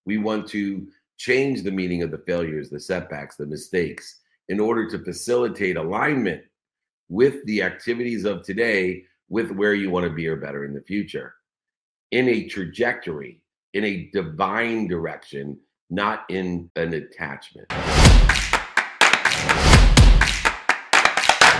We want to change the meaning of the failures, the setbacks, the mistakes in order to facilitate alignment with the activities of today with where you want to be or better in the future, in a trajectory, in a divine direction, not in an attachment.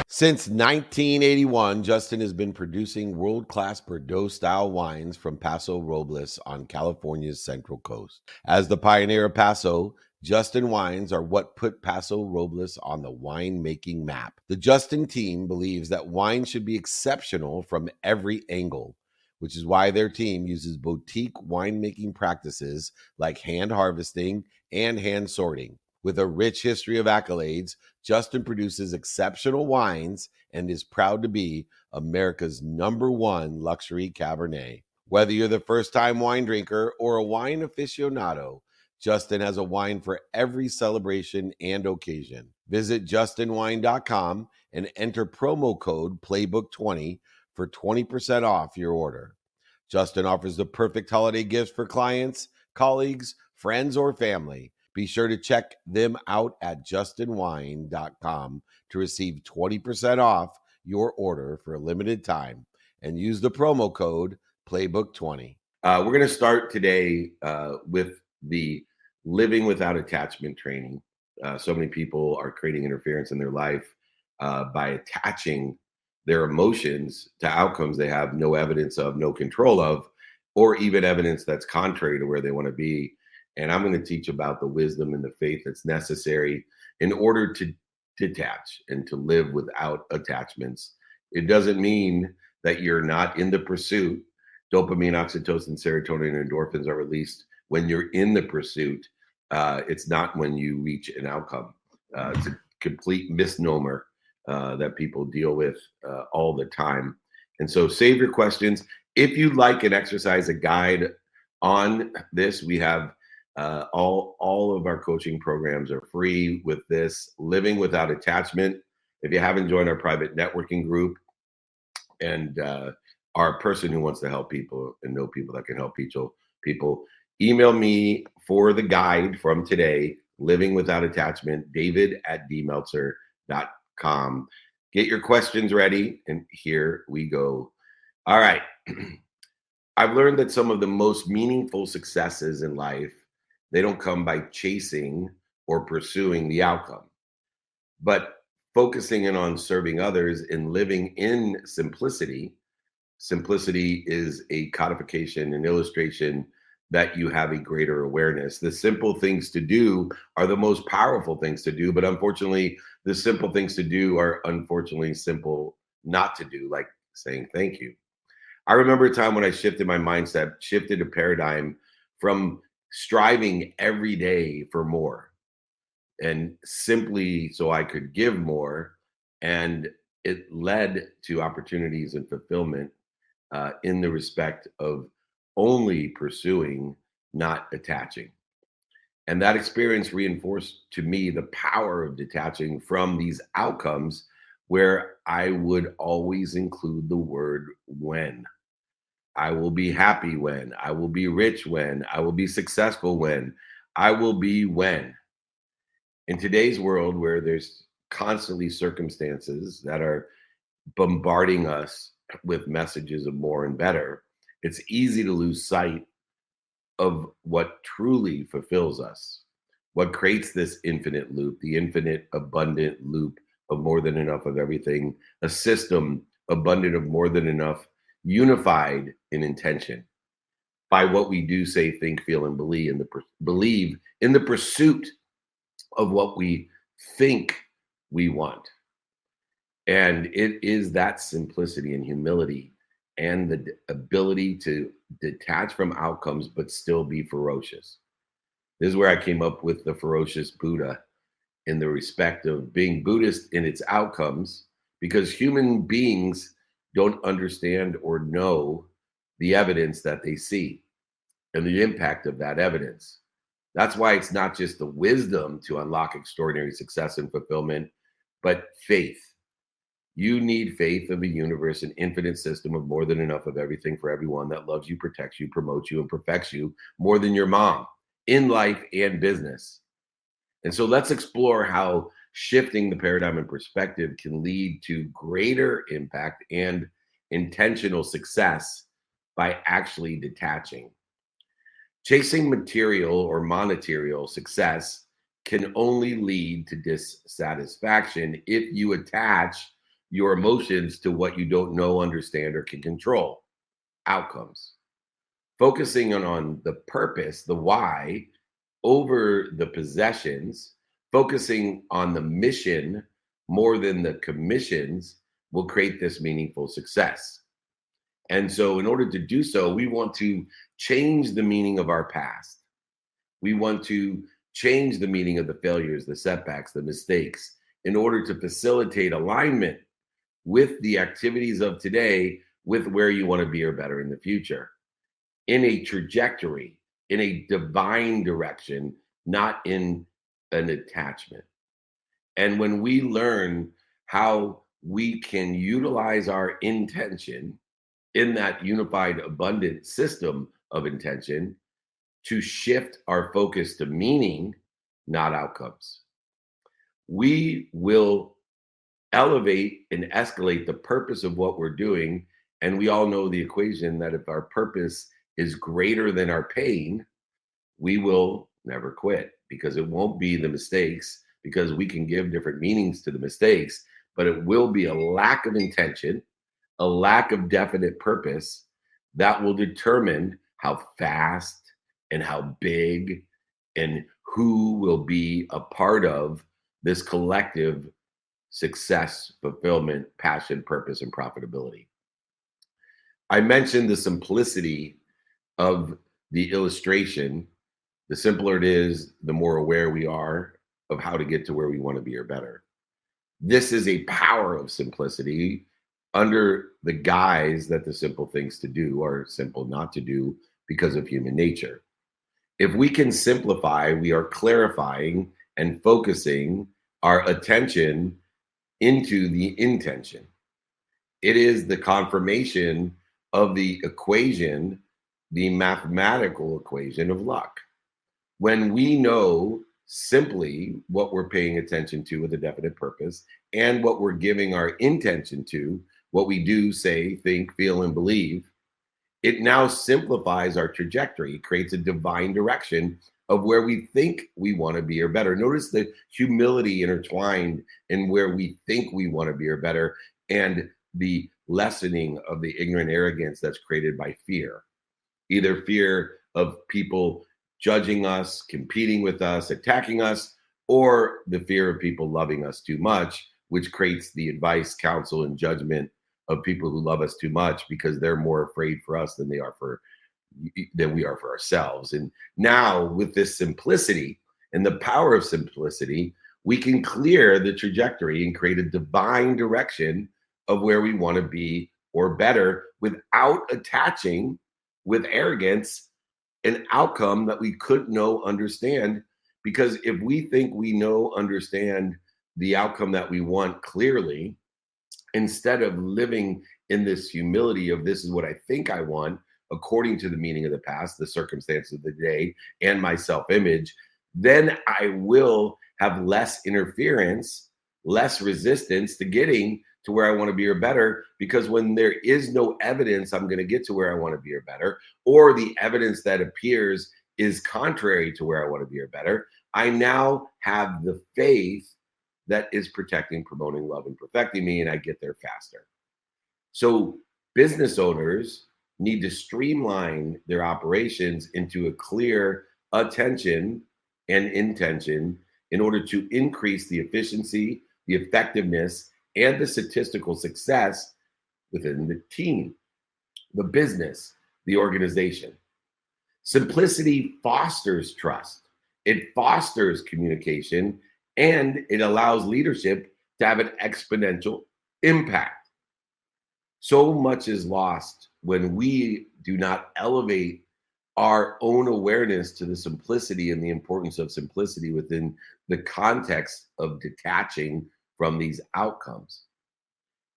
Since 1981, Justin has been producing world-class Bordeaux-style wines from Paso Robles on California's Central Coast. As the pioneer of Paso, Justin wines are what put Paso Robles on the winemaking map. The Justin team believes that wine should be exceptional from every angle, which is why their team uses boutique winemaking practices like hand harvesting and hand sorting. With a rich history of accolades, Justin produces exceptional wines and is proud to be America's #1 luxury Cabernet. Whether you're the first-time wine drinker or a wine aficionado, Justin has a wine for every celebration and occasion. Visit justinwine.com and enter promo code PLAYBOOK20 for 20% off your order. Justin offers the perfect holiday gifts for clients, colleagues, friends, or family. Be sure to check them out at justinwine.com to receive 20% off your order for a limited time and use the promo code PLAYBOOK20. We're going to start today with the living without attachment training. So many people are creating interference in their life by attaching their emotions to outcomes they have no evidence of, no control of, or even evidence that's contrary to where they want to be. And I'm going to teach about the wisdom and the faith that's necessary in order to detach and to live without attachments. It doesn't mean that you're not in the pursuit. Dopamine, oxytocin, serotonin, and endorphins are released when you're in the pursuit. It's not when you reach an outcome. It's a complete misnomer that people deal with all the time. And so save your questions. If you'd like an exercise, a guide on this, we have all of our coaching programs are free with this Living Without Attachment. If you haven't joined our private networking group and are a person who wants to help people and know people that can help people, email me for the guide from today, Living Without Attachment, david@dmeltzer.com. Get your questions ready, and here we go. All right. I've learned that some of the most meaningful successes in life, they don't come by chasing or pursuing the outcome, but focusing in on serving others and living in simplicity. Simplicity is a codification, an illustration that you have a greater awareness. The simple things to do are the most powerful things to do, but unfortunately, the simple things to do are unfortunately simple not to do, like saying thank you. I remember a time when I shifted my mindset, shifted a paradigm from striving every day for more and simply so I could give more. And it led to opportunities and fulfillment in the respect of only pursuing, not attaching. And that experience reinforced to me the power of detaching from these outcomes where I would always include the word when. I will be happy when, I will be rich when, I will be successful when, I will be when. In today's world where there's constantly circumstances that are bombarding us with messages of more and better, it's easy to lose sight of what truly fulfills us, what creates this infinite loop, the infinite abundant loop of more than enough of everything, a system abundant of more than enough, unified in intention by what we do, say, think, feel, and believe in the pursuit of what we think we want. And it is that simplicity and humility and the ability to detach from outcomes but still be ferocious. This is where I came up with the ferocious Buddha in the respect of being Buddhist in its outcomes, because human beings don't understand or know the evidence that they see and the impact of that evidence. That's why it's not just the wisdom to unlock extraordinary success and fulfillment, but faith. You need faith of a universe, an infinite system of more than enough of everything for everyone that loves you, protects you, promotes you, and perfects you more than your mom in life and business. And so let's explore how shifting the paradigm and perspective can lead to greater impact and intentional success by actually detaching. Chasing material or monetarial success can only lead to dissatisfaction if you attach your emotions to what you don't know, understand, or can control outcomes. Focusing on the purpose, the why, over the possessions, focusing on the mission more than the commissions will create this meaningful success. And so, in order to do so, we want to change the meaning of our past. We want to change the meaning of the failures, the setbacks, the mistakes, in order to facilitate alignment with the activities of today with where you want to be or better in the future, in a trajectory, in a divine direction, not in an attachment. And when we learn how we can utilize our intention in that unified, abundant system of intention to shift our focus to meaning, not outcomes, we will elevate and escalate the purpose of what we're doing. And we all know the equation that if our purpose is greater than our pain, we will never quit, because it won't be the mistakes, because we can give different meanings to the mistakes, but it will be a lack of intention, a lack of definite purpose that will determine how fast and how big and who will be a part of this collective success, fulfillment, passion, purpose, and profitability. I mentioned the simplicity of the illustration. The simpler it is, the more aware we are of how to get to where we want to be or better. This is a power of simplicity under the guise that the simple things to do are simple not to do because of human nature. If we can simplify, we are clarifying and focusing our attention into the intention. It is the confirmation of the equation, the mathematical equation of luck. When we know simply what we're paying attention to with a definite purpose and what we're giving our intention to, what we do, say, think, feel, and believe, it now simplifies our trajectory. It creates a divine direction of where we think we want to be or better. Notice the humility intertwined in where we think we want to be or better, and the lessening of the ignorant arrogance that's created by fear. Either fear of people judging us, competing with us, attacking us, or the fear of people loving us too much, which creates the advice, counsel, and judgment of people who love us too much because they're more afraid for us than we are for ourselves. And now with this simplicity and the power of simplicity, we can clear the trajectory and create a divine direction of where we want to be or better without attaching with arrogance an outcome that we couldn't know, understand. Because if we think we know, understand the outcome that we want clearly, instead of living in this humility of this is what I think I want, according to the meaning of the past, the circumstances of the day, and my self-image, then I will have less interference, less resistance to getting to where I want to be or better. Because when there is no evidence I'm going to get to where I want to be or better, or the evidence that appears is contrary to where I want to be or better, I now have the faith that is protecting, promoting, love, and perfecting me, and I get there faster. So business owners need to streamline their operations into a clear attention and intention in order to increase the efficiency, the effectiveness, and the statistical success within the team, the business, the organization. Simplicity fosters trust. It fosters communication, and it allows leadership to have an exponential impact. So much is lost when we do not elevate our own awareness to the simplicity and the importance of simplicity within the context of detaching from these outcomes.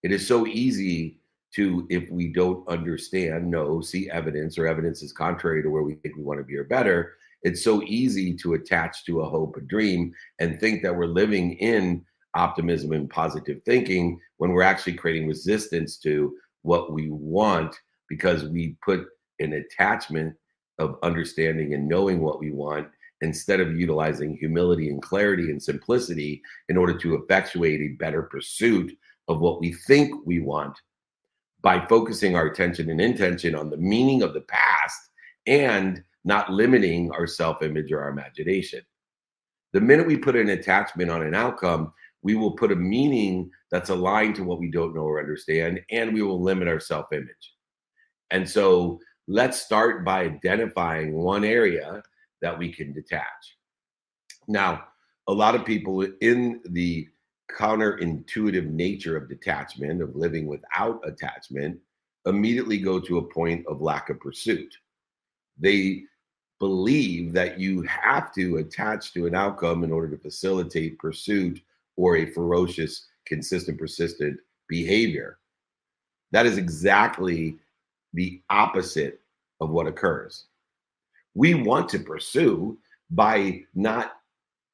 It is so easy to, if we don't understand, know, see evidence, or evidence is contrary to where we think we want to be or better, It's so easy to attach to a hope, a dream, and think that we're living in optimism and positive thinking when we're actually creating resistance to what we want because we put an attachment of understanding and knowing what we want instead of utilizing humility and clarity and simplicity in order to effectuate a better pursuit of what we think we want by focusing our attention and intention on the meaning of the past and not limiting our self-image or our imagination. The minute we put an attachment on an outcome, we will put a meaning that's aligned to what we don't know or understand, and we will limit our self-image. And so let's start by identifying one area that we can detach. Now, a lot of people in the counterintuitive nature of detachment, of living without attachment, immediately go to a point of lack of pursuit. They believe that you have to attach to an outcome in order to facilitate pursuit or a ferocious, consistent, persistent behavior. That is exactly the opposite of what occurs. We want to pursue by not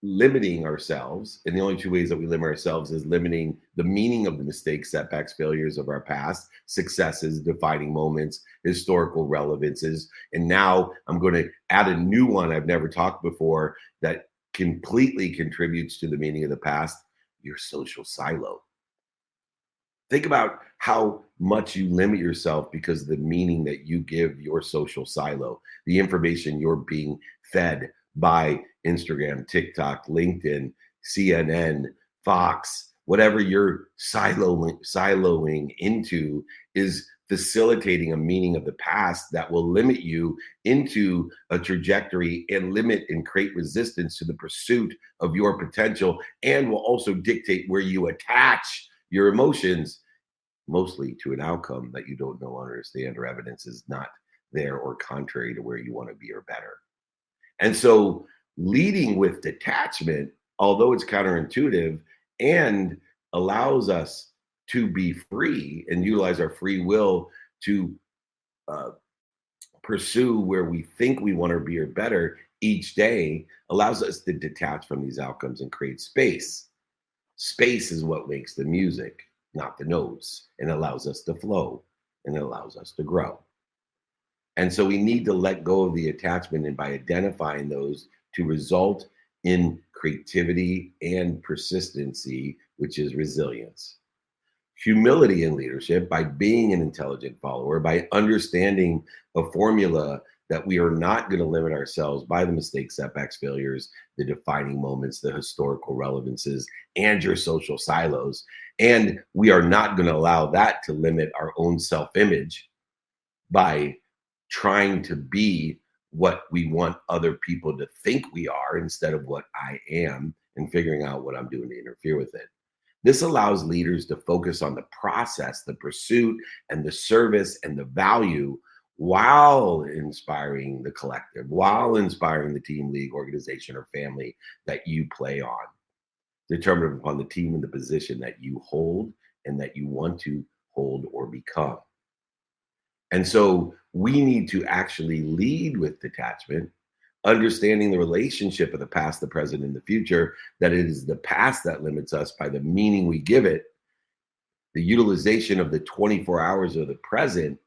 limiting ourselves. And the only two ways that we limit ourselves is limiting the meaning of the mistakes, setbacks, failures of our past, successes, defining moments, historical relevances. And now I'm going to add a new one I've never talked before that completely contributes to the meaning of the past, your social silo. Think about how much you limit yourself because of the meaning that you give your social silo, the information you're being fed by Instagram, TikTok, LinkedIn, CNN, Fox, whatever you're siloing into is facilitating a meaning of the past that will limit you into a trajectory and limit and create resistance to the pursuit of your potential and will also dictate where you attach your emotions, mostly to an outcome that you don't know, understand, or evidence is not there or contrary to where you want to be or better. And so leading with detachment, although it's counterintuitive and allows us to be free and utilize our free will to pursue where we think we want to be or better each day, allows us to detach from these outcomes and create space. Space is what makes the music, not the notes, and allows us to flow and it allows us to grow. And so we need to let go of the attachment, and by identifying those to result in creativity and persistency, which is resilience. Humility in leadership, by being an intelligent follower, by understanding a formula that we are not going to limit ourselves by the mistakes, setbacks, failures, the defining moments, the historical relevances, and your social silos. And we are not going to allow that to limit our own self-image by trying to be what we want other people to think we are instead of what I am and figuring out what I'm doing to interfere with it. This allows leaders to focus on the process, the pursuit, and the service and the value while inspiring the collective, while inspiring the team, league, organization, or family that you play on, determined upon the team and the position that you hold and that you want to hold or become. And so we need to actually lead with detachment, understanding the relationship of the past, the present, and the future, that it is the past that limits us by the meaning we give it, the utilization of the 24 hours of the present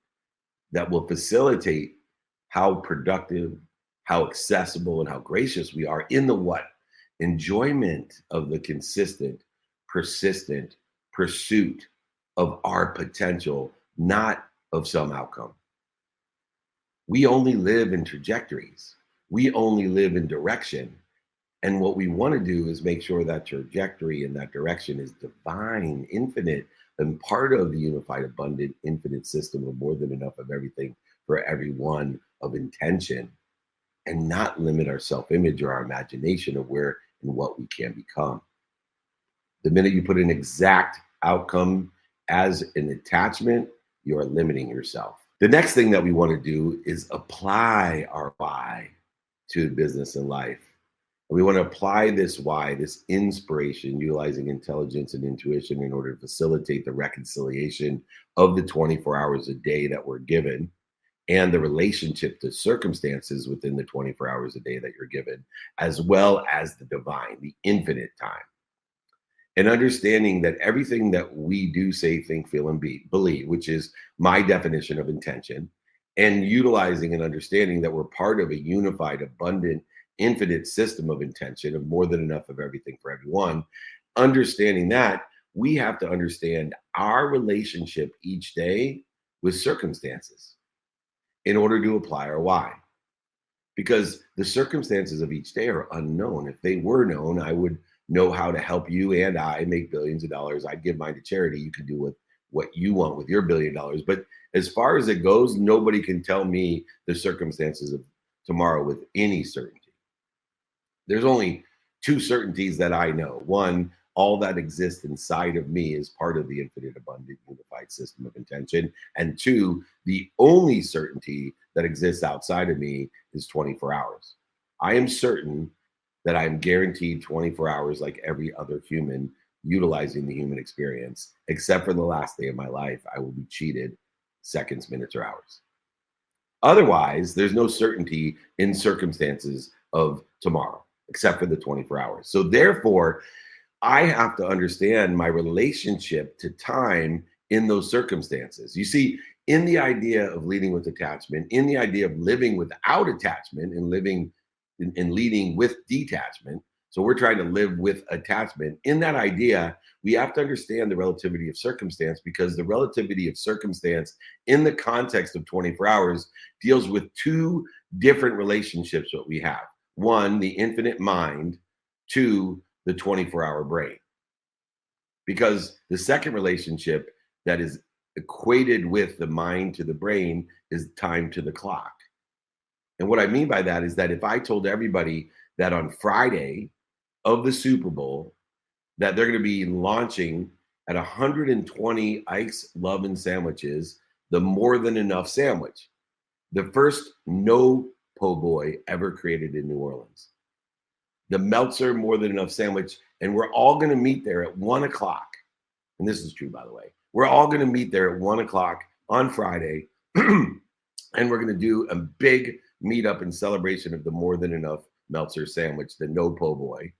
that will facilitate how productive, how accessible, and how gracious we are in the what? Enjoyment of the consistent, persistent pursuit of our potential, not of some outcome. We only live in trajectories. We only live in direction. And what we want to do is make sure that trajectory and that direction is divine, infinite, and part of the unified, abundant, infinite system of more than enough of everything for everyone, of intention, and not limit our self-image or our imagination of where and what we can become. The minute you put an exact outcome as an attachment, you are limiting yourself. The next thing that we want to do is apply our why to business and life. And we want to apply this why, this inspiration, utilizing intelligence and intuition in order to facilitate the reconciliation of the 24 hours a day that we're given and the relationship to circumstances within the 24 hours a day that you're given, as well as the divine, the infinite time. And understanding that everything that we do, say, think, feel, and believe, which is my definition of intention, and utilizing and understanding that we're part of a unified, abundant, infinite system of intention, of more than enough of everything for everyone. Understanding that, we have to understand our relationship each day with circumstances in order to apply our why. Because the circumstances of each day are unknown. If they were known, I would know how to help you and I make billions of dollars. I'd give mine to charity. You can do with what you want with your $1 billion. But as far as it goes, nobody can tell me the circumstances of tomorrow with any certainty. There's only two certainties that I know. One, all that exists inside of me is part of the infinite, abundant, unified system of intention. And two, the only certainty that exists outside of me is 24 hours. I am certain that I'm guaranteed 24 hours like every other human utilizing the human experience, except for the last day of my life. I will be cheated seconds, minutes, or hours. Otherwise, there's no certainty in circumstances of tomorrow, except for the 24 hours. So therefore, I have to understand my relationship to time in those circumstances. You see, in the idea of leading with attachment, in the idea of living without attachment and living and leading with detachment. So we're trying to live with attachment. In that idea, we have to understand the relativity of circumstance, because the relativity of circumstance in the context of 24 hours deals with two different relationships that we have. One, the infinite mind. Two, the 24-hour brain. Because the second relationship that is equated with the mind to the brain is time to the clock. And what I mean by that is that if I told everybody that on Friday of the Super Bowl that they're going to be launching at 120 Ike's Love and Sandwiches, the More Than Enough sandwich, the first no po' boy ever created in New Orleans, the Meltzer More Than Enough sandwich, and we're all going to meet there at 1 o'clock. And this is true, by the way. We're all going to meet there at 1 o'clock on Friday, and we're going to do a big meetup in celebration of the More Than Enough Meltzer sandwich, the no po' boy,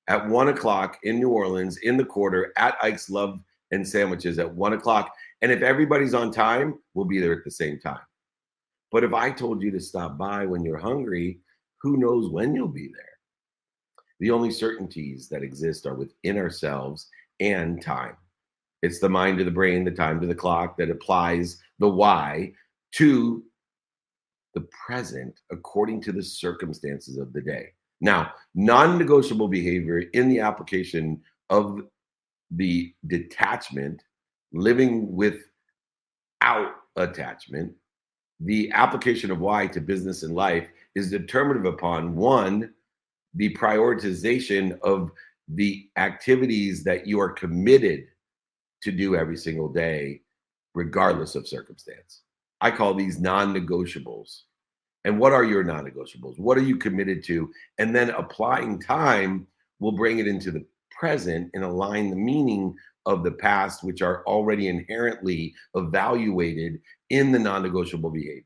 at 1 o'clock in New Orleans, in the quarter, at Ike's Love and Sandwiches at 1 o'clock. And if everybody's on time, we'll be there at the same time. But if I told you to stop by when you're hungry, who knows when you'll be there? The only certainties that exist are within ourselves and time. It's the mind to the brain, the time to the clock, that applies the why to the present according to the circumstances of the day. Now, non-negotiable behavior in the application of the detachment, living without attachment, the application of why to business and life is determinative upon, one, the prioritization of the activities that you are committed to do every single day, regardless of circumstance. I call these non-negotiables. And what are your non-negotiables? What are you committed to? And then applying time will bring it into the present and align the meaning of the past, which are already inherently evaluated in the non-negotiable behavior.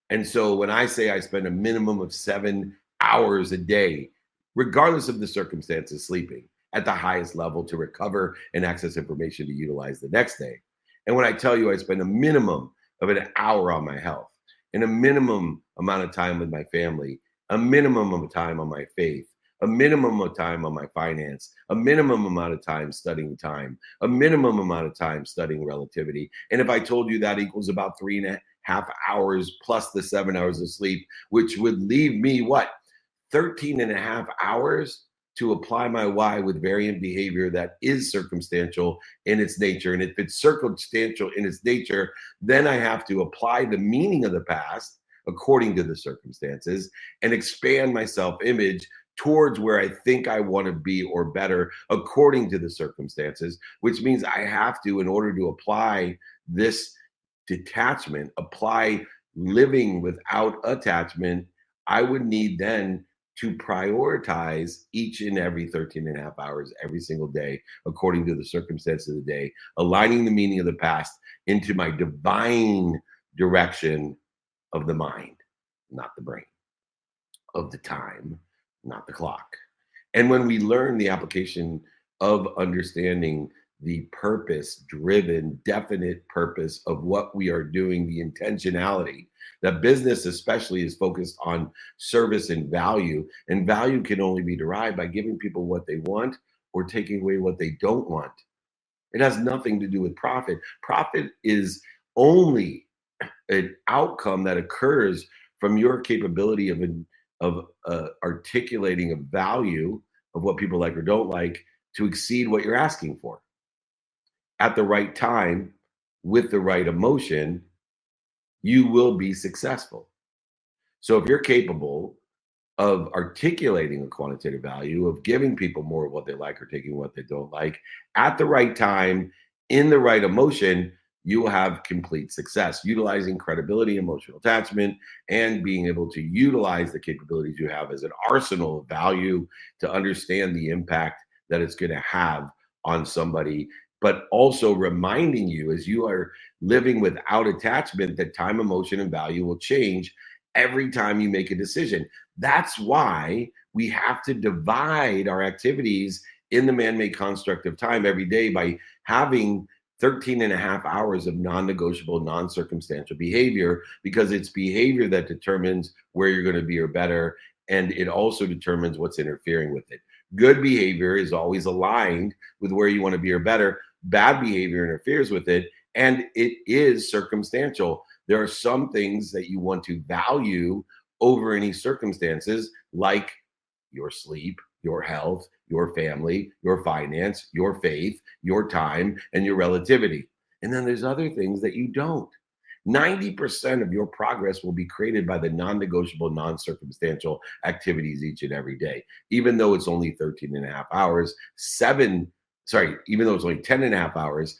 And so when I say I spend a minimum of 7 hours a day, regardless of the circumstances, sleeping at the highest level to recover and access information to utilize the next day. And when I tell you I spend a minimum of an hour on my health, and a minimum amount of time with my family, a minimum of time on my faith, a minimum of time on my finance, a minimum amount of time studying time, a minimum amount of time studying relativity. And if I told you that equals about 3.5 hours plus the 7 hours of sleep, which would leave me what? 13.5 hours to apply my why with variant behavior that is circumstantial in its nature. And if it's circumstantial in its nature, then I have to apply the meaning of the past according to the circumstances and expand my self-image towards where I think I want to be or better according to the circumstances, which means I have to, in order to apply this detachment, apply living without attachment, I would need then to prioritize each and every 13.5 hours every single day according to the circumstances of the day, aligning the meaning of the past into my divine direction of the mind, not the brain, of the time, not the clock. And when we learn the application of understanding the purpose driven, definite purpose of what we are doing, the intentionality, that business especially is focused on service and value can only be derived by giving people what they want or taking away what they don't want. It has nothing to do with profit. Profit is only an outcome that occurs from your capability of articulating a value of what people like or don't like to exceed what you're asking for at the right time with the right emotion. You will be successful. So if you're capable of articulating a quantitative value, of giving people more of what they like or taking what they don't like at the right time, in the right emotion, you will have complete success, utilizing credibility, emotional attachment, and being able to utilize the capabilities you have as an arsenal of value to understand the impact that it's going to have on somebody. But also reminding you as you are living without attachment that time, emotion, and value will change every time you make a decision. That's why we have to divide our activities in the man-made construct of time every day by having 13 and a half hours of non-negotiable, non-circumstantial behavior, because it's behavior that determines where you're going to be or better. And it also determines what's interfering with it. Good behavior is always aligned with where you want to be or better. Bad behavior interferes with it, and it is circumstantial. There are some things that you want to value over any circumstances, like your sleep, your health, your family, your finance, your faith, your time, and your relativity. And then there's other things that you don't. 90% of your progress will be created by the non-negotiable, non-circumstantial activities each and every day. Even though it's only 13 and a half hours, even though it's only 10 and a half hours,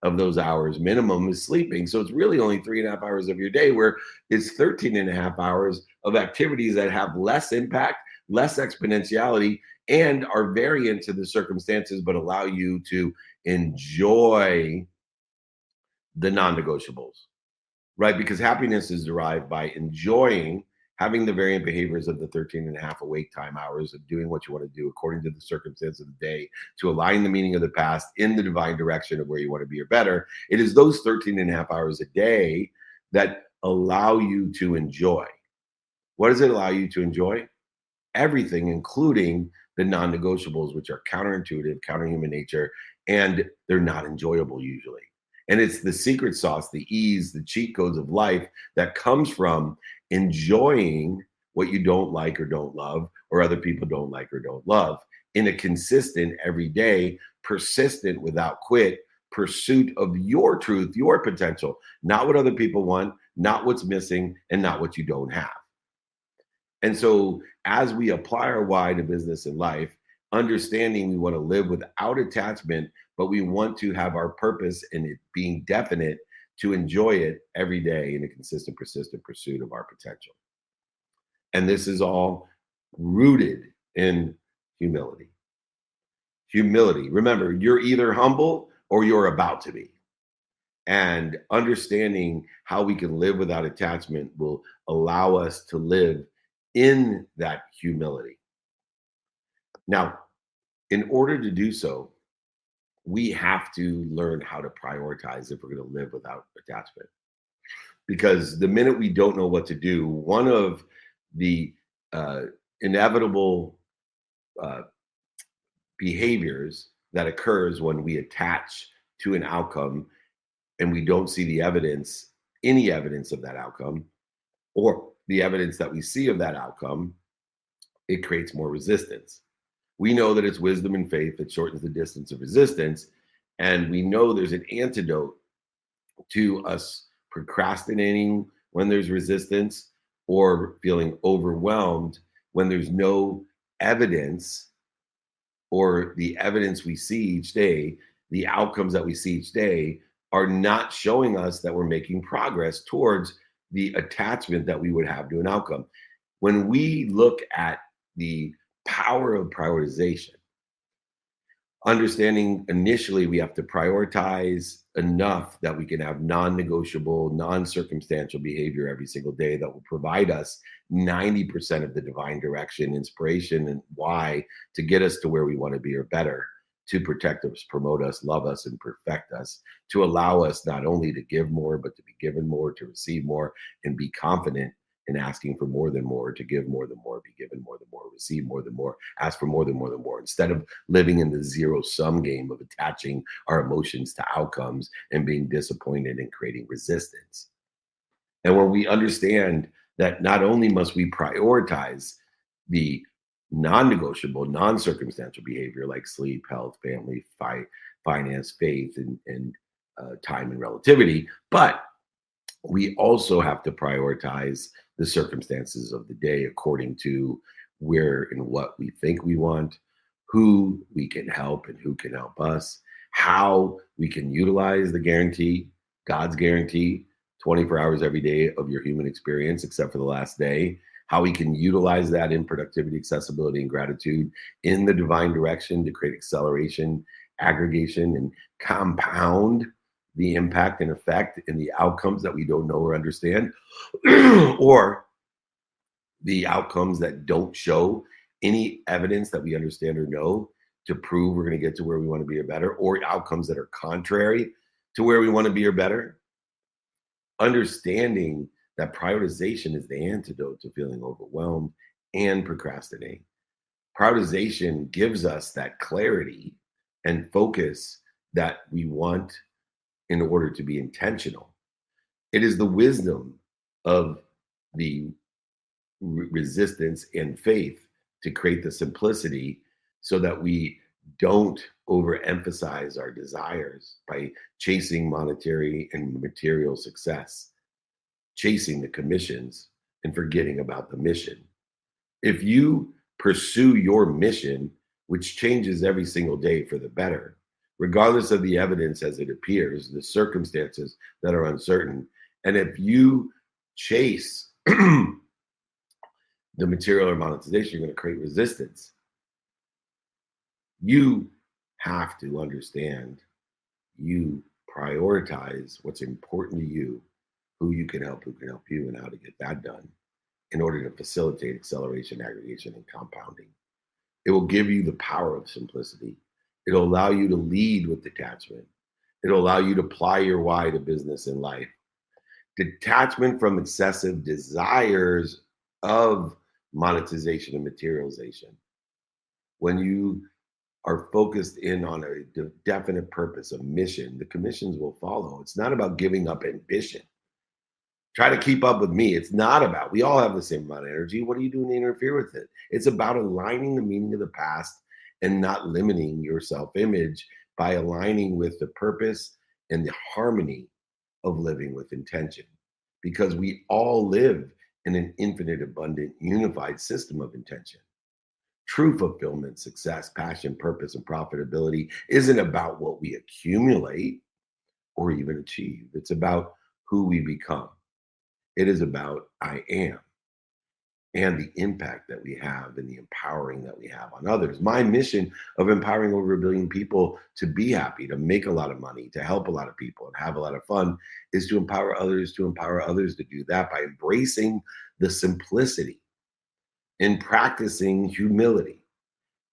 of those hours minimum is sleeping. So it's really only 3.5 hours of your day where it's 13 and a half hours of activities that have less impact, less exponentiality, and are variant to the circumstances, but allow you to enjoy the non-negotiables, right? Because happiness is derived by enjoying having the variant behaviors of the 13 and a half awake time hours of doing what you want to do according to the circumstance of the day to align the meaning of the past in the divine direction of where you want to be or better. It is those 13 and a half hours a day that allow you to enjoy. What does it allow you to enjoy? Everything, including the non-negotiables, which are counterintuitive, counter human nature, and they're not enjoyable usually. And it's the secret sauce, the ease, the cheat codes of life that comes from enjoying what you don't like or don't love, or other people don't like or don't love, in a consistent, everyday, persistent, without quit pursuit of your truth, your potential, not what other people want, not what's missing, and not what you don't have. And so, as we apply our why to business and life, understanding we want to live without attachment, but we want to have our purpose and it being definite to enjoy it every day in a consistent, persistent pursuit of our potential. And this is all rooted in humility. Humility. Remember, you're either humble or you're about to be. And understanding how we can live without attachment will allow us to live in that humility. Now, in order to do so, we have to learn how to prioritize if we're going to live without attachment. Because the minute we don't know what to do, one of the inevitable uh, behaviors that occurs when we attach to an outcome and we don't see the evidence, any evidence of that outcome, or the evidence that we see of that outcome, it creates more resistance. We know that it's wisdom and faith that shortens the distance of resistance. And we know there's an antidote to us procrastinating when there's resistance or feeling overwhelmed when there's no evidence, or the evidence we see each day, the outcomes that we see each day are not showing us that we're making progress towards the attachment that we would have to an outcome. When we look at the power of prioritization, understanding initially we have to prioritize enough that we can have non-negotiable, non-circumstantial behavior every single day that will provide us 90% of the divine direction, inspiration, and why to get us to where we want to be or better, to protect us, promote us, love us, and perfect us, to allow us not only to give more, but to be given more, to receive more, and be confident in asking for more than more, to give more than more, be given more than more, receive more than more, ask for more than more than more, instead of living in the zero sum game of attaching our emotions to outcomes and being disappointed and creating resistance. And when we understand that not only must we prioritize the non-negotiable, non-circumstantial behavior like sleep, health, family, finance, faith, and time and relativity, but we also have to prioritize the circumstances of the day according to where and what we think we want, who we can help and who can help us, how we can utilize the guarantee, God's guarantee, 24 hours every day of your human experience, except for the last day, how we can utilize that in productivity, accessibility, and gratitude in the divine direction to create acceleration, aggregation, and compound the impact and effect and the outcomes that we don't know or understand, or the outcomes that don't show any evidence that we understand or know to prove we're going to get to where we want to be or better, or outcomes that are contrary to where we want to be or better. Understanding that prioritization is the antidote to feeling overwhelmed and procrastinating. Prioritization gives us that clarity and focus that we want in order to be intentional. It is the wisdom of the resistance and faith to create the simplicity so that we don't overemphasize our desires by chasing monetary and material success, chasing the commissions and forgetting about the mission. If you pursue your mission, which changes every single day for the better, regardless of the evidence as it appears, the circumstances that are uncertain, and if you chase the material or monetization, you're going to create resistance. You have to understand, you prioritize what's important to you, who you can help, who can help you, and how to get that done in order to facilitate acceleration, aggregation, and compounding. It will give you the power of simplicity. It'll allow you to lead with detachment. It'll allow you to apply your why to business and life. Detachment from excessive desires of monetization and materialization. When you are focused in on a definite purpose, a mission, the commissions will follow. It's not about giving up ambition. Try to keep up with me. It's not about, we all have the same amount of energy. What are you doing to interfere with it? It's about aligning the meaning of the past and not limiting your self-image by aligning with the purpose and the harmony of living with intention. Because we all live in an infinite, abundant, unified system of intention. True fulfillment, success, passion, purpose, and profitability isn't about what we accumulate or even achieve. It's about who we become. It is about I am and the impact that we have and the empowering that we have on others. My mission of empowering over 1 billion people to be happy, to make a lot of money, to help a lot of people and have a lot of fun is to empower others to do that by embracing the simplicity and practicing humility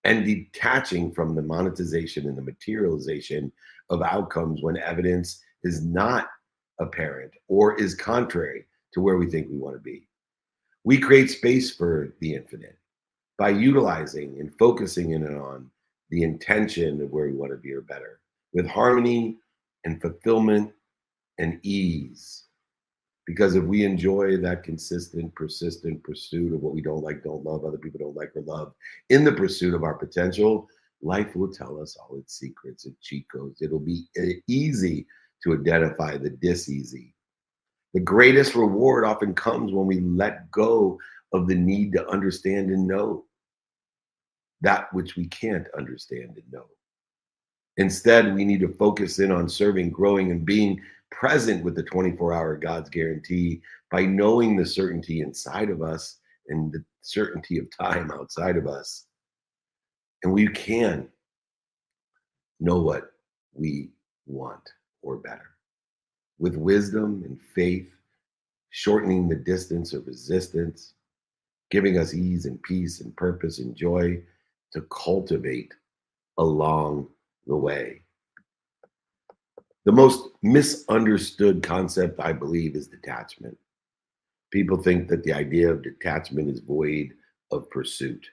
and detaching from the monetization and the materialization of outcomes when evidence is not apparent or is contrary to where we think we want to be. We create space for the infinite by utilizing and focusing in on the intention of where we want to be or better with harmony and fulfillment and ease. Because if we enjoy that consistent, persistent pursuit of what we don't like, don't love, other people don't like or love, in the pursuit of our potential, life will tell us all its secrets and cheat codes. It'll be easy to identify the dis-easy. The greatest reward often comes when we let go of the need to understand and know that which we can't understand and know. Instead, we need to focus in on serving, growing, and being present with the 24-hour God's guarantee by knowing the certainty inside of us and the certainty of time outside of us. And we can know what we want or better. With wisdom and faith, shortening the distance of resistance, giving us ease and peace and purpose and joy to cultivate along the way. The most misunderstood concept, I believe, is detachment. People think that the idea of detachment is void of pursuit.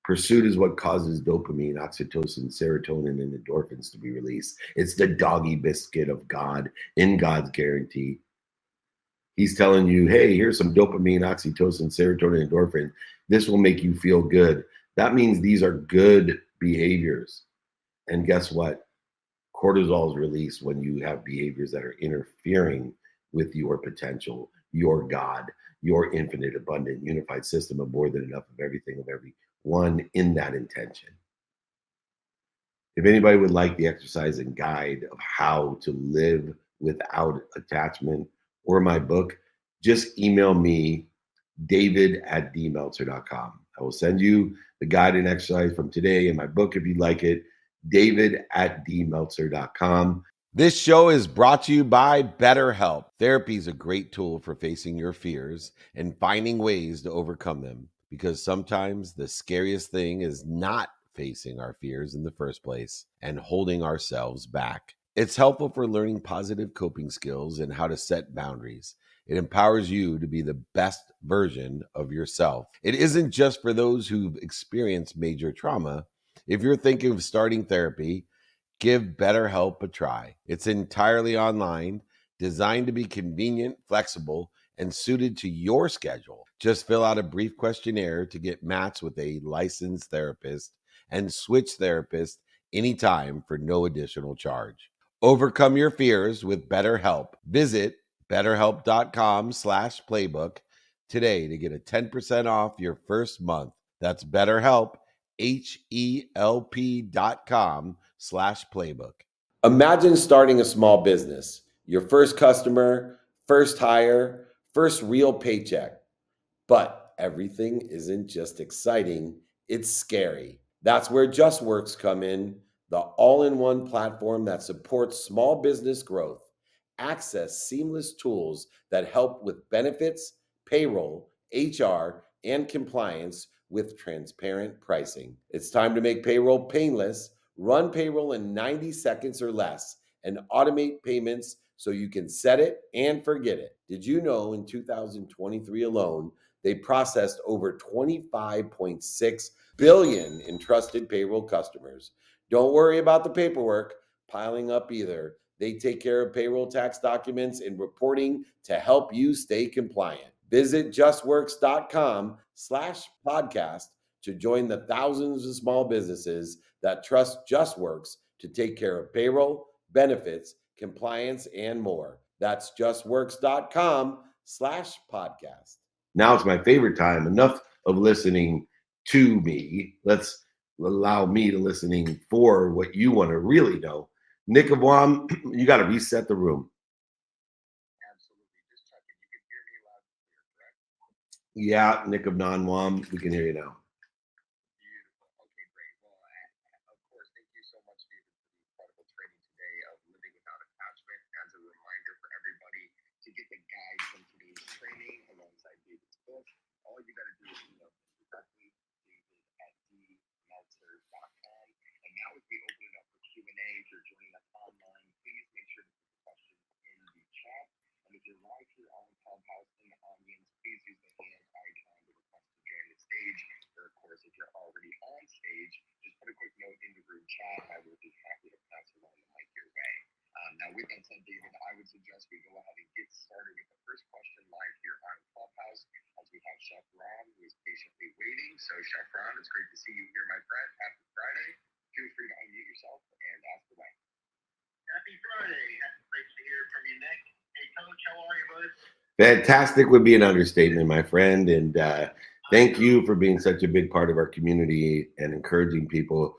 Pursuit is what causes dopamine, oxytocin, serotonin, and endorphins to be released. It's the doggy biscuit of God in God's guarantee. He's telling you, hey, here's some dopamine, oxytocin, serotonin, endorphin. This will make you feel good. That means these are good behaviors. And guess what? Cortisol is released when you have behaviors that are interfering with your potential, your God, your infinite, abundant, unified system of more than enough of everything, of every one in that intention. If anybody would like the exercise and guide of how to live without attachment or my book, just email me, david@dmeltzer.com. I will send you the guide and exercise from today in my book if you'd like it, david@dmeltzer.com. This show is brought to you by BetterHelp. Therapy is a great tool for facing your fears and finding ways to overcome them, because sometimes the scariest thing is not facing our fears in the first place and holding ourselves back. It's helpful for learning positive coping skills and how to set boundaries. It empowers you to be the best version of yourself. It isn't just for those who've experienced major trauma. If you're thinking of starting therapy, give BetterHelp a try. It's entirely online, designed to be convenient, flexible, and suited to your schedule. Just fill out a brief questionnaire to get matched with a licensed therapist and switch therapists anytime for no additional charge. Overcome your fears with BetterHelp. Visit betterhelp.com/playbook today to get a 10% off your first month. That's BetterHelp, HELP.com/playbook. Imagine starting a small business, your first customer, first hire, first real paycheck. But everything isn't just exciting, it's scary. That's where JustWorks come in, the all-in-one platform that supports small business growth. Access seamless tools that help with benefits, payroll, HR, and compliance with transparent pricing. It's time to make payroll painless. Run payroll in 90 seconds or less and automate payments so you can set it and forget it. Did you know in 2023 alone, they processed over 25.6 billion in trusted payroll customers? Don't worry about the paperwork piling up either. They take care of payroll tax documents and reporting to help you stay compliant. Visit justworks.com/podcast to join the thousands of small businesses that trust JustWorks to take care of payroll, benefits, compliance, and more. That's justworks.com/podcast. Now it's my favorite time. Enough of listening to me. Let's allow me to listening for what you want to really know. Nick of Wam, you got to reset the room. Absolutely. Just checking. You can hear me loud and clear, correct? Yeah, Nick of Non-Wam, we can hear you now. Beautiful. Okay, great. Well, of course, thank you so much, David, for the incredible training today of living without attachment. As a reminder for everybody to get the guide from today's training alongside David's book, all you got to do is email me directly, david@dmeltzer.com. And now as we open it up for Q&A, if you're joining us online, please make sure to put the questions in the chat. And if you're live here on Clubhouse in the audience, please use the hand icon to request to join the stage. Or, of course, if you're already on stage, just put a quick note in the group chat. I will be happy to pass along the mic your way. Now, with that said, David, I would suggest we go ahead and get started with the first question live here on Clubhouse, as we have Chef Ron, who is patiently waiting. So, Chef Ron, it's great to see you here, my friend. Happy Friday. Feel free to unmute yourself and ask away. Happy Friday. Great to hear from you, Nick. Hey, Coach, how are you, bud? Fantastic would be an understatement, my friend. And thank you for being such a big part of our community and encouraging people.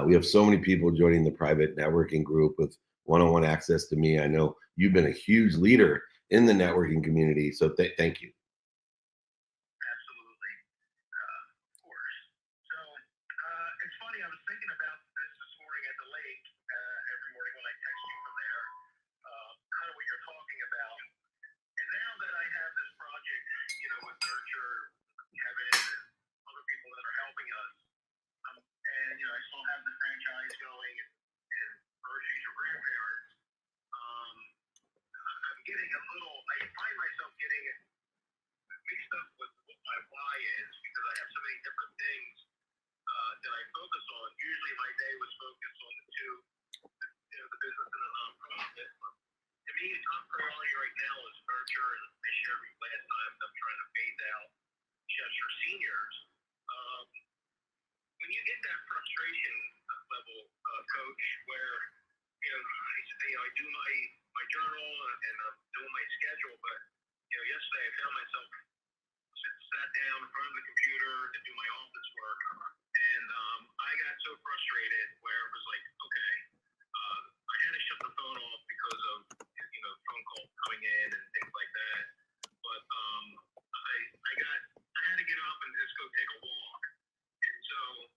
We have so many people joining the private networking group with one-on-one access to me. I know you've been a huge leader in the networking community. So thank you. Absolutely. Of course. So it's funny, I was thinking about this morning at the lake, every morning when I text you from there. furniture, and I shared with you last time that I'm trying to phase out Cheshire seniors. Um, when you get that frustration level, coach, where I do my journal and I'm doing my schedule, but yesterday I found myself sat down in front of the computer to do my office work, and I got so frustrated where it was like, okay, I had to shut the phone off because of phone calls coming in and things like that. But I had to get up and just go take a walk, and so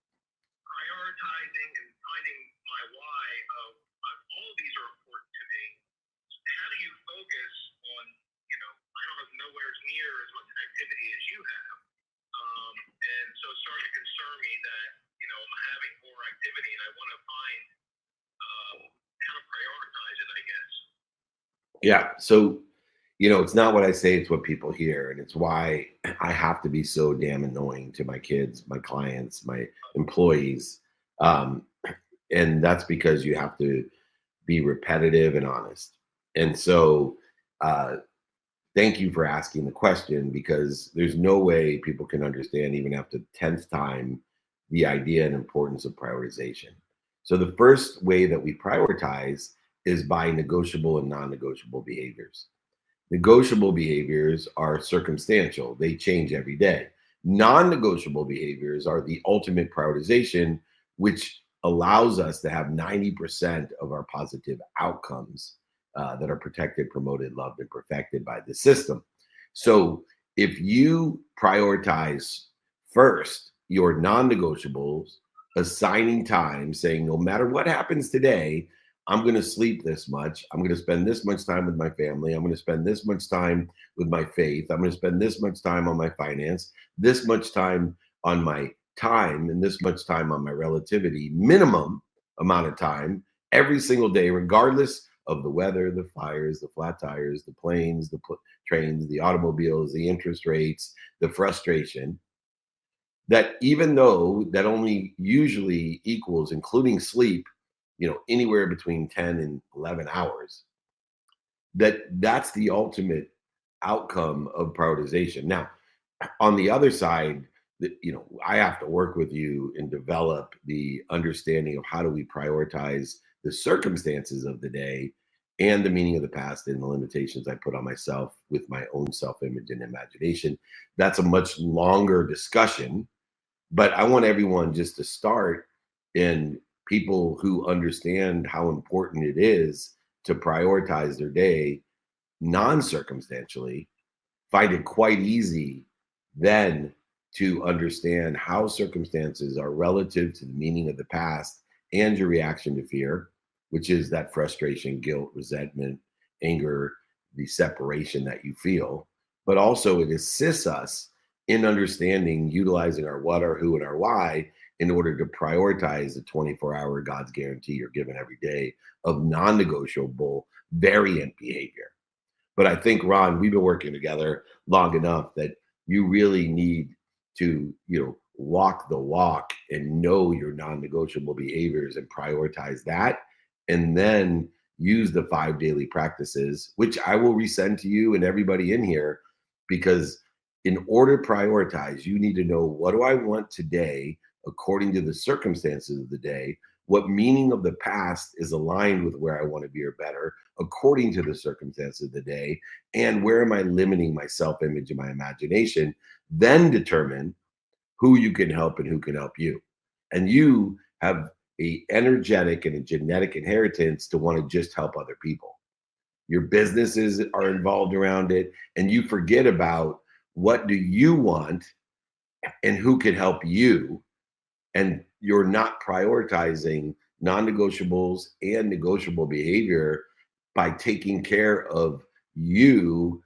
prioritizing and finding my why of all of these are important to me. How do you focus on, I don't have nowhere as near as much activity as you have. And so it started to concern me that, I'm having more activity and I want to find how to prioritize it, I guess. Yeah. So, it's not what I say, it's what people hear. And it's why I have to be so damn annoying to my kids, my clients, my employees. And that's because you have to be repetitive and honest. And so, thank you for asking the question, because there's no way people can understand, even after the 10th time, the idea and importance of prioritization. So the first way that we prioritize is by negotiable and non-negotiable behaviors. Negotiable behaviors are circumstantial. They change every day. Non-negotiable behaviors are the ultimate prioritization, which allows us to have 90% of our positive outcomes that are protected, promoted, loved, and perfected by the system. So if you prioritize first your non-negotiables, assigning time, saying no matter what happens today, I'm going to sleep this much. I'm going to spend this much time with my family. I'm going to spend this much time with my faith. I'm going to spend this much time on my finance, this much time on my time, and this much time on my relativity, minimum amount of time every single day, regardless of the weather, the fires, the flat tires, the planes, the trains, the automobiles, the interest rates, the frustration. That even though that only usually equals, including sleep, anywhere between 10 and 11 hours, that's the ultimate outcome of prioritization. Now, on the other side, I have to work with you and develop the understanding of how do we prioritize the circumstances of the day and the meaning of the past and the limitations I put on myself with my own self-image and imagination. That's a much longer discussion, but I want everyone just to start in people who understand how important it is to prioritize their day non-circumstantially, find it quite easy then to understand how circumstances are relative to the meaning of the past and your reaction to fear, which is that frustration, guilt, resentment, anger, the separation that you feel. But also it assists us in understanding, utilizing our what, our who, and our why in order to prioritize the 24-hour God's guarantee you're given every day of non-negotiable variant behavior. But I think, Ron, we've been working together long enough that you really need to, walk the walk and know your non-negotiable behaviors and prioritize that. And then use the 5 daily practices, which I will resend to you and everybody in here, because in order to prioritize, you need to know, what do I want today according to the circumstances of the day? What meaning of the past is aligned with where I want to be or better according to the circumstances of the day? And where am I limiting my self-image and my imagination? Then determine who you can help and who can help you. And you have a energetic and a genetic inheritance to want to just help other people. Your businesses are involved around it, and you forget about what do you want and who can help you. And you're not prioritizing non-negotiables and negotiable behavior by taking care of you.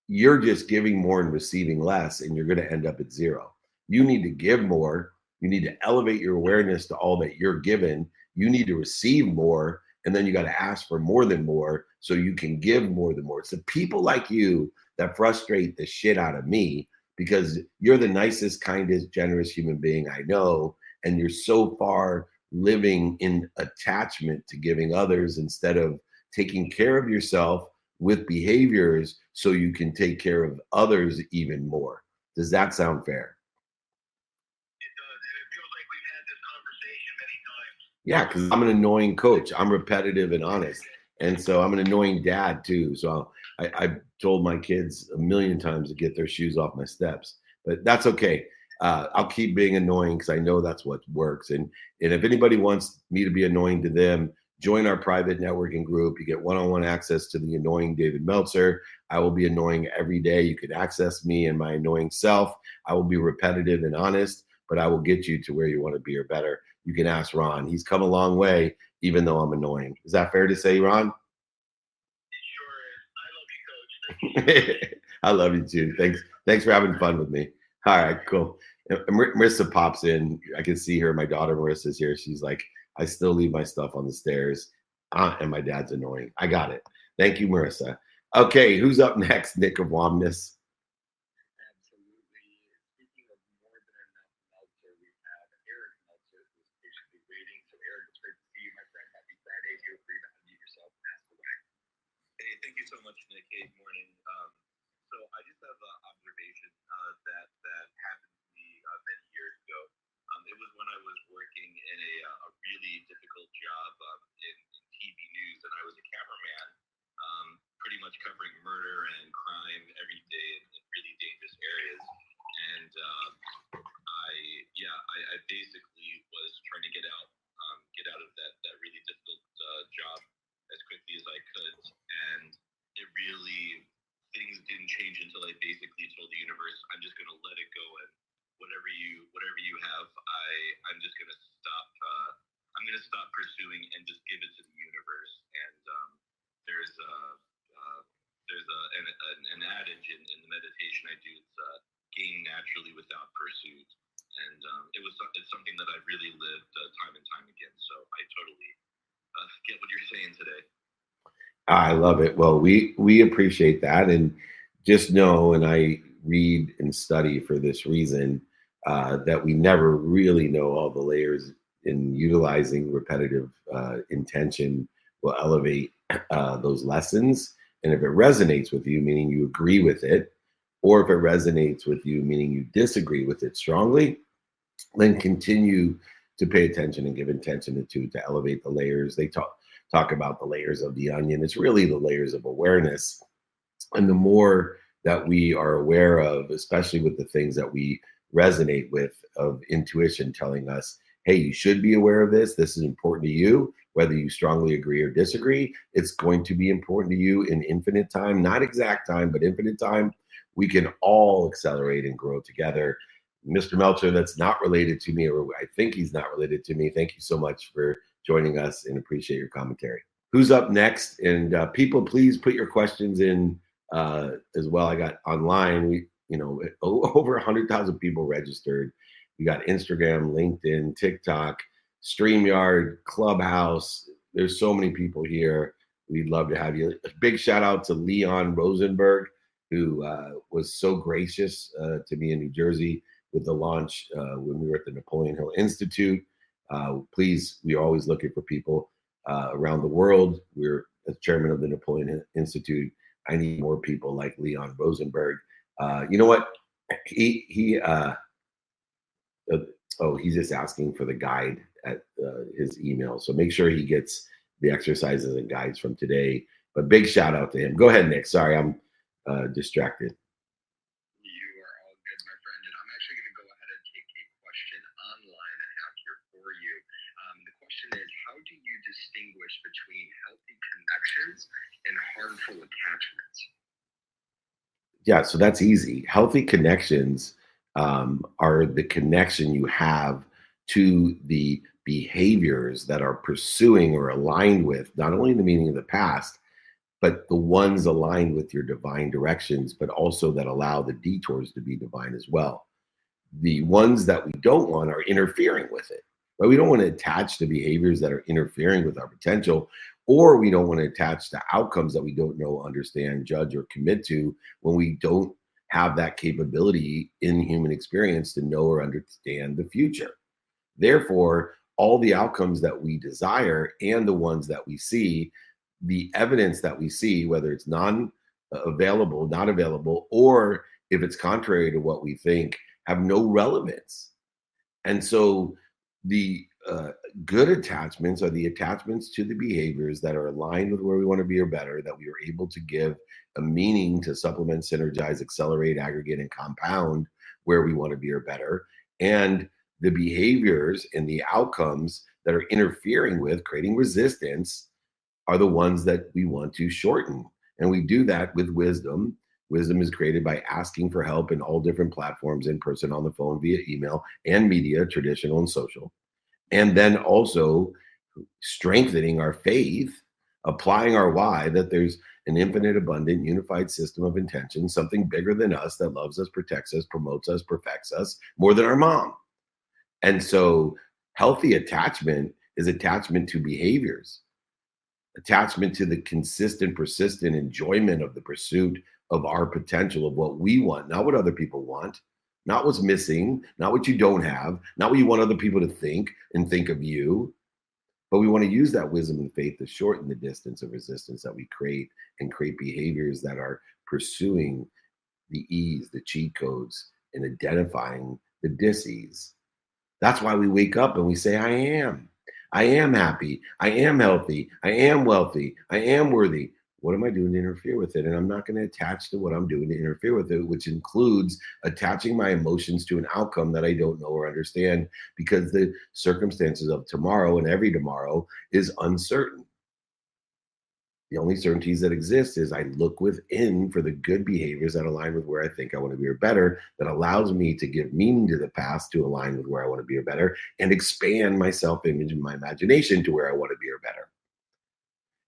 You're just giving more and receiving less, and you're going to end up at zero. You need to give more. You need to elevate your awareness to all that you're given. You need to receive more, and then you got to ask for more than more so you can give more than more. It's the people like you that frustrate the shit out of me, because you're the nicest, kindest, generous human being I know, and you're so far living in attachment to giving others instead of taking care of yourself, with behaviors so you can take care of others even more. Does that sound fair? It does, and it feels like we've had this conversation many times. Yeah, because I'm an annoying coach. I'm repetitive and honest. And so I'm an annoying dad too. So I told my kids a million times to get their shoes off my steps, but that's okay. I'll keep being annoying because I know that's what works. And if anybody wants me to be annoying to them, join our private networking group. You get one-on-one access to the annoying David Meltzer. I will be annoying every day. You can access me and my annoying self. I will be repetitive and honest, but I will get you to where you want to be or better. You can ask Ron. He's come a long way, even though I'm annoying. Is that fair to say, Ron? It sure is. I love you, Coach. Thank you. I love you too. Thanks for having fun with me. All right, cool. And Marissa pops in. I can see her. My daughter Marissa's here. She's like, I still leave my stuff on the stairs. And my dad's annoying. I got it. Thank you, Marissa. Okay, who's up next? Nick of Womness. Absolutely. Speaking of more than enough Meltzer, we have Eric Meltzer, who's patiently waiting. So, Eric, it's great to see you, my friend. Happy Friday. Feel free to unmute yourself and ask away. Hey, thank you so much, Nick. Hey, good morning. So I just have an observation that happened to me many years ago. It was when I was working in a really difficult job in TV news, and I was a cameraman, pretty much covering murder and crime every day in really dangerous areas. And I basically was trying to get out of that really difficult job as quickly as I could, and it really things didn't change until I basically told the universe, I'm just going to let it go, and whatever you have, I'm just going to stop. I'm going to stop pursuing and just give it to the universe. And there's an adage in the meditation I do. It's gain naturally without pursuit, and it's something that I've really lived time and time again. So I totally get what you're saying today. I love it. Well, we appreciate that, and just know, and I read and study for this reason, that we never really know all the layers. In utilizing repetitive intention will elevate those lessons, and if it resonates with you, meaning you agree with it, or if it resonates with you, meaning you disagree with it strongly, then continue to pay attention and give attention to elevate the layers. They talk about the layers of the onion. It's really the layers of awareness. And the more that we are aware of, especially with the things that we resonate with, of intuition telling us, hey, you should be aware of this. This is important to you, whether you strongly agree or disagree. It's going to be important to you in infinite time, not exact time, but infinite time. We can all accelerate and grow together. Mr. Meltzer, that's not related to me, or I think he's not related to me. Thank you so much for joining us and appreciate your commentary. Who's up next? And people, please put your questions in as well. I got online, over 100,000 people registered. You got Instagram, LinkedIn, TikTok, StreamYard, Clubhouse. There's so many people here. We'd love to have you. A big shout out to Leon Rosenberg, who was so gracious to me in New Jersey with the launch when we were at the Napoleon Hill Institute. Please, we are always looking for people around the world. We're as chairman of the Napoleon Hill Institute. I need more people like Leon Rosenberg. You know what? He's just asking for the guide at his email. So make sure he gets the exercises and guides from today. But big shout out to him. Go ahead, Nick. Sorry, I'm distracted. You are all good, my friend. And I'm actually going to go ahead and take a question online I have here for you. The question is, how do you distinguish between healthy connections and harmful attachments? Yeah, so that's easy. Healthy connections are the connection you have to the behaviors that are pursuing or aligned with not only the meaning of the past, but the ones aligned with your divine directions, but also that allow the detours to be divine as well. The ones that we don't want are interfering with it. But we don't want to attach to behaviors that are interfering with our potential, or we don't want to attach to outcomes that we don't know, understand, judge, or commit to when we don't have that capability in human experience to know or understand the future. Therefore, all the outcomes that we desire and the ones that we see the evidence that we see, whether it's available, not available, or if it's contrary to what we think, have no relevance. And so the good attachments are the attachments to the behaviors that are aligned with where we want to be or better, that we are able to give a meaning to supplement, synergize, accelerate, aggregate, and compound where we want to be or better. And the behaviors and the outcomes that are interfering with creating resistance are the ones that we want to shorten. And we do that with wisdom. Wisdom is created by asking for help in all different platforms, in person, on the phone, via email, and media, traditional and social. And then also strengthening our faith, applying our why, that there's an infinite, abundant, unified system of intention, something bigger than us that loves us, protects us, promotes us, perfects us more than our mom. And so healthy attachment is attachment to behaviors, attachment to the consistent, persistent enjoyment of the pursuit of our potential, of what we want, not what other people want, not what's missing, not what you don't have, not what you want other people to think and think of you. But we want to use that wisdom and faith to shorten the distance of resistance that we create, and create behaviors that are pursuing the ease, the cheat codes, and identifying the dis-ease. That's why we wake up and we say, I am happy. I am healthy. I am wealthy. I am worthy. What am I doing to interfere with it? And I'm not going to attach to what I'm doing to interfere with it, which includes attaching my emotions to an outcome that I don't know or understand, because the circumstances of tomorrow and every tomorrow is uncertain. The only certainties that exist is I look within for the good behaviors that align with where I think I want to be or better, that allows me to give meaning to the past to align with where I want to be or better, and expand my self-image and my imagination to where I want to be or better.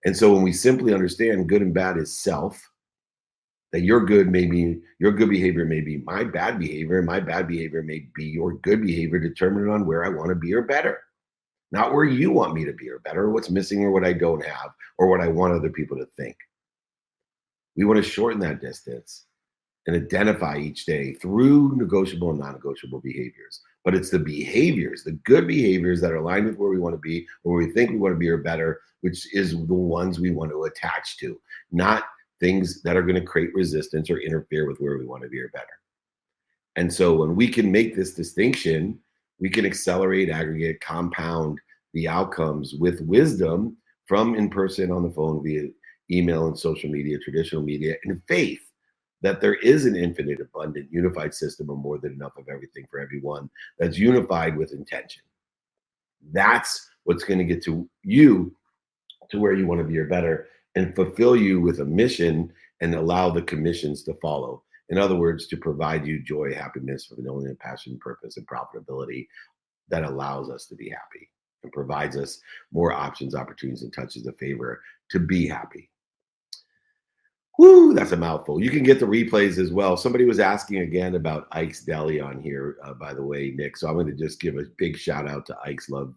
And so when we simply understand good and bad is self, that your good behavior may be my bad behavior, and my bad behavior may be your good behavior, determined on where I want to be or better. Not where you want me to be or better, or what's missing, or what I don't have, or what I want other people to think. We want to shorten that distance and identify each day through negotiable and non-negotiable behaviors. But it's the behaviors, the good behaviors that are aligned with where we want to be, or where we think we want to be or better, which is the ones we want to attach to, not things that are going to create resistance or interfere with where we want to be or better. And so when we can make this distinction, we can accelerate, aggregate, compound the outcomes with wisdom, from in person, on the phone, via email and social media, traditional media, and faith that there is an infinite, abundant, unified system of more than enough of everything for everyone, that's unified with intention. That's what's going to get to you to where you want to be or better, and fulfill you with a mission, and allow the commissions to follow. In other words, to provide you joy, happiness, fulfillment, passion, purpose, and profitability that allows us to be happy, and provides us more options, opportunities, and touches of favor to be happy. Woo, that's a mouthful. You can get the replays as well. Somebody was asking again about Ike's Deli on here, by the way, Nick. So I'm going to just give a big shout out to Ike's Love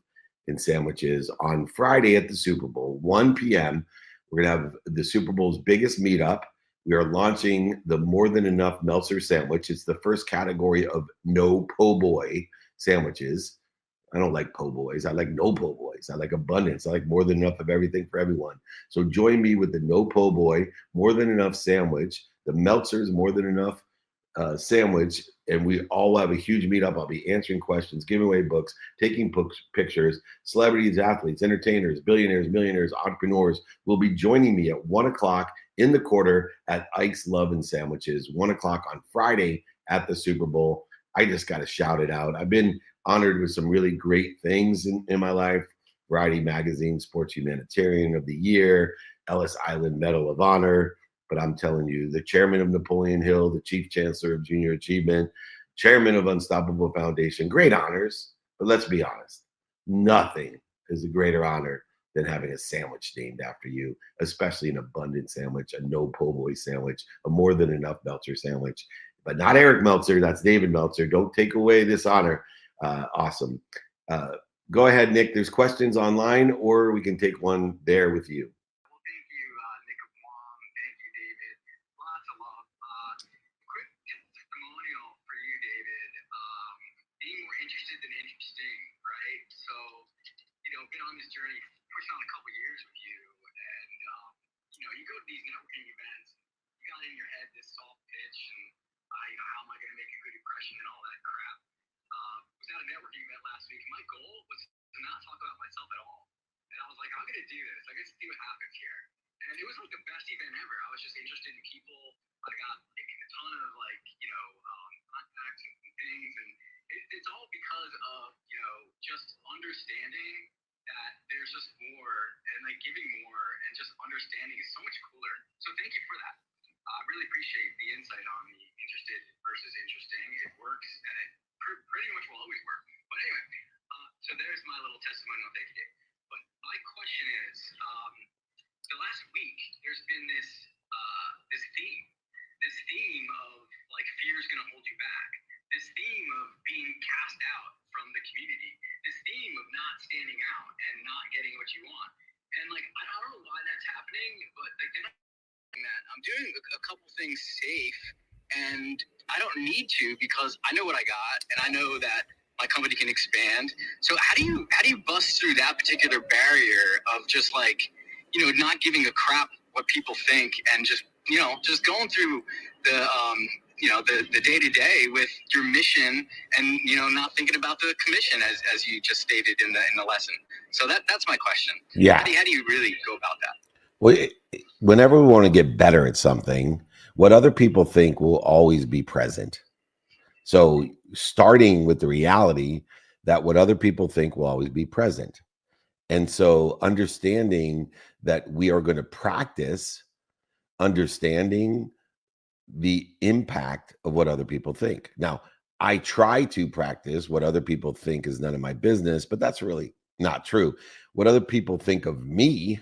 and Sandwiches on Friday at the Super Bowl, 1 p.m. We're going to have the Super Bowl's biggest meetup. We are launching the More Than Enough Meltzer sandwich. It's the first category of no po' boy sandwiches. I don't like po' boys. I like no po' boys. I like abundance. I like more than enough of everything for everyone. So join me with the no po' boy, more than enough sandwich, the Meltzer's more than enough sandwich, and we all have a huge meetup. I'll be answering questions, giving away books, taking pictures. Celebrities, athletes, entertainers, billionaires, millionaires, entrepreneurs will be joining me at 1 o'clock in the quarter at Ike's Love and Sandwiches, 1 o'clock on Friday at the Super Bowl. I just got to shout it out. I've been honored with some really great things in my life. Variety Magazine Sports Humanitarian of the Year, Ellis Island Medal of Honor. But I'm telling you, the chairman of Napoleon Hill, the chief chancellor of Junior Achievement, chairman of Unstoppable Foundation, great honors. But let's be honest, nothing is a greater honor than having a sandwich named after you, especially an abundant sandwich, a no po' boy sandwich, a more than enough Meltzer sandwich. But not Eric Meltzer, that's David Meltzer. Don't take away this honor. Awesome. Go ahead, Nick. There's questions online, or we can take one there with you. Well, thank you, Nick of Guam. Thank you, David. Lots of love. Quick testimonial for you, David. Being more interested than interesting, right? So, been on this journey, pushing on a couple years with you, and you go to these networking events, you got in your head this soft pitch, and how am I going to make a good impression and all that crap. Was at a networking event last week. My goal was to not talk about myself at all, and I was like, I'm going to do this. I get to see what happens here, and it was like the best event ever. I was just interested in people. I got like a ton of contacts and things, and it's all because of just understanding that there's just more, and like giving more, and just understanding is so much cooler. So thank you for that. I really appreciate the insight on the interested versus interesting. It works, and it pretty much will always work. But anyway, so there's my little testimonial. Thank you, Dave. But my question is, the last week there's been this theme of like fear is going to hold you back. This theme of being cast out from the community. This theme of not standing out and not getting what you want. And like I don't know why that's happening, but like that I'm doing a couple things safe, and I don't need to because I know what I got, and I know that my company can expand. So how do you bust through that particular barrier of just like not giving a crap what people think, and just going through the the day to day with your mission, and not thinking about the commission as you just stated in the lesson. So that's my question. Yeah. How do you really go about that? Well, whenever we want to get better at something, what other people think will always be present. So starting with the reality that what other people think will always be present. And so understanding that we are going to practice understanding the impact of what other people think. Now, I try to practice what other people think is none of my business, but that's really not true. What other people think of me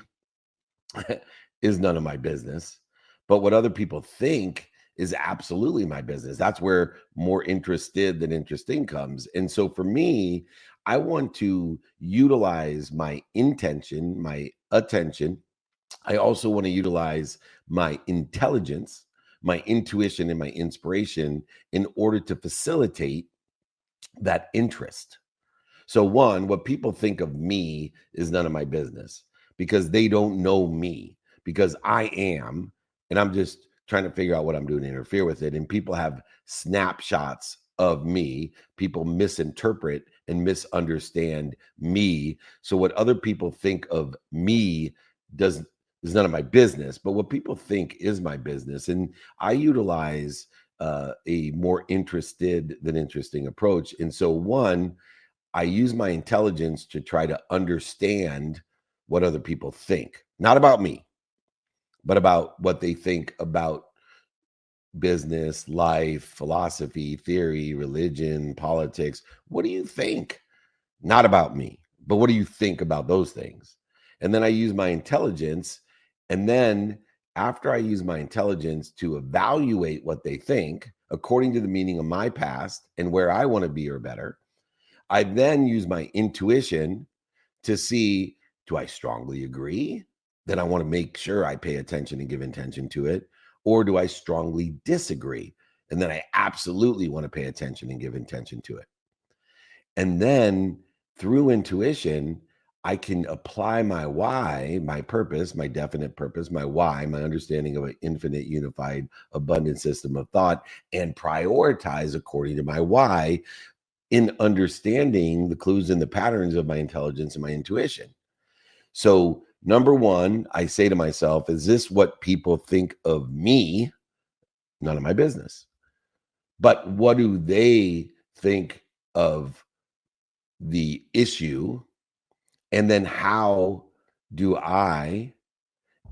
is none of my business, but what other people think is absolutely my business. That's where more interested than interesting comes. And so for me, I want to utilize my intention, my attention. I also want to utilize my intelligence, my intuition, and my inspiration in order to facilitate that interest. So, one, what people think of me is none of my business because they don't know me, because I am, and I'm just trying to figure out what I'm doing to interfere with it. And people have snapshots of me. People misinterpret and misunderstand me. So, what other people think of me is none of my business, but what people think is my business. And I utilize a more interested than interesting approach. And so, one, I use my intelligence to try to understand what other people think, not about me, but about what they think about business, life, philosophy, theory, religion, politics. What do you think? Not about me, but what do you think about those things? And then I use my intelligence. And then after I use my intelligence to evaluate what they think according to the meaning of my past and where I want to be or better, I then use my intuition to see, do I strongly agree? Then I want to make sure I pay attention and give attention to it. Or do I strongly disagree? And then I absolutely want to pay attention and give attention to it. And then through intuition, I can apply my why, my purpose, my definite purpose, my why, my understanding of an infinite, unified, abundant system of thought, and prioritize according to my why, in understanding the clues and the patterns of my intelligence and my intuition. So, number one, I say to myself, is this what people think of me? None of my business. But what do they think of the issue? And then how do I,